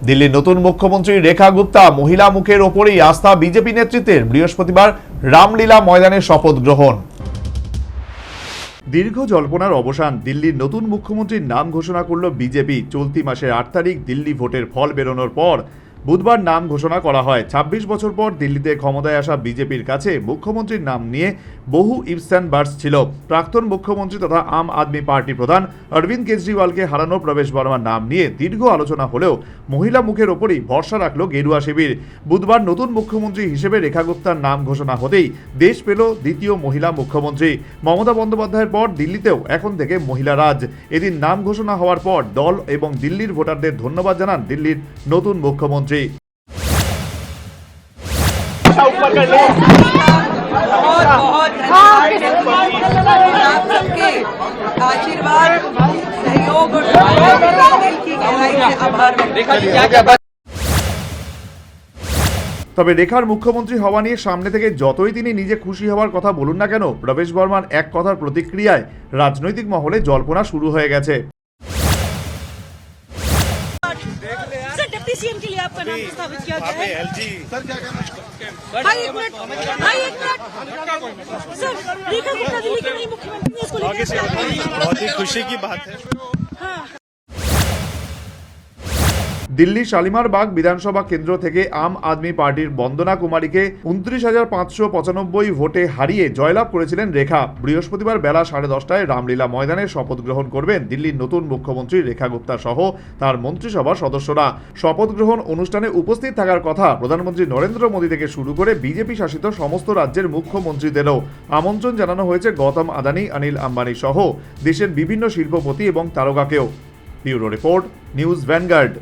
দিল্লির নতুন মুখ্যমন্ত্রী রেখা গুপ্তা মহিলা মুখের ওপরেই আস্থা বিজেপি নেতৃত্বের। বৃহস্পতিবার রামলীলা ময়দানে শপথ গ্রহণ। দীর্ঘ জল্পনার অবসান, দিল্লির নতুন মুখ্যমন্ত্রীর নাম ঘোষণা করল বিজেপি। চলতি মাসের 8 তারিখ দিল্লি ভোটের ফল বেরোনোর পর বুধবার নাম ঘোষণা করা হয়। 26 বছর পর দিল্লিতে ক্ষমতায় আসা বিজেপির কাছে মুখ্যমন্ত্রীর নাম নিয়ে বহু ইফস অ্যান্ড বাটস ছিল। প্রাক্তন মুখ্যমন্ত্রী তথা আম আদমি পার্টি প্রধান অরবিন্দ কেজরিওয়ালকে হারানো প্রবেশ বর্মার নাম নিয়ে দীর্ঘ আলোচনা হলেও মহিলা মুখের ওপরই ভরসা রাখল গেরুয়া শিবির। বুধবার নতুন মুখ্যমন্ত্রী হিসেবে রেখা গুপ্তার নাম ঘোষণা হতেই দেশ পেল দ্বিতীয় মহিলা মুখ্যমন্ত্রী। মমতা বন্দ্যোপাধ্যায়ের পর দিল্লিতেও এখন থেকে মহিলা রাজ। এদিন নাম ঘোষণা হওয়ার পর দল এবং দিল্লির ভোটারদের ধন্যবাদ জানান দিল্লির নতুন মুখ্যমন্ত্রী। आशीर्वाद सहयोग और दिल की गहराई से आभार। তবে রেখার মুখ্যমন্ত্রী হওয়া নিয়ে সামনে থেকে যতই তিনি নিজে খুশি হওয়ার কথা বলুন না কেন, প্রবেশ বর্মার এক কথার প্রতিক্রিয়ায় রাজনৈতিক মহলে জল্পনা শুরু হয়ে গেছে। डिप्टी सीएम के लिए आपका नाम प्रस्तावित किया गया है। एलजी सर क्या कहना है? भाई एक मिनट सर, रेखा गुप्ता दिल्ली के नई मुख्यमंत्री ने इसको लेकर बहुत ही खुशी की बात है। हाँ। দিল্লি শালিমারবাগ বিধানসভা কেন্দ্র থেকে আম আদমি পার্টির বন্দনা কুমারীকে 29,595 ভোটে হারিয়ে জয়লাভ করেছিলেন রেখা। বৃহস্পতিবার বেলা 10:30টায় রামলীলা ময়দানে শপথ গ্রহণ করবেন দিল্লির নতুন মুখ্যমন্ত্রী রেখা গুপ্তা সহ তার মন্ত্রিসভার সদস্যরা। শপথ গ্রহণ অনুষ্ঠানে উপস্থিত থাকার কথা প্রধানমন্ত্রী নরেন্দ্র মোদী থেকে শুরু করে বিজেপি শাসিত সমস্ত রাজ্যের মুখ্যমন্ত্রীদেরও আমন্ত্রণ জানানো হয়েছে গৌতম আদানি, অনিল আম্বানি সহ দেশের বিভিন্ন শিল্পপতি এবং তারকাকেও। Bureau report, news vanguard.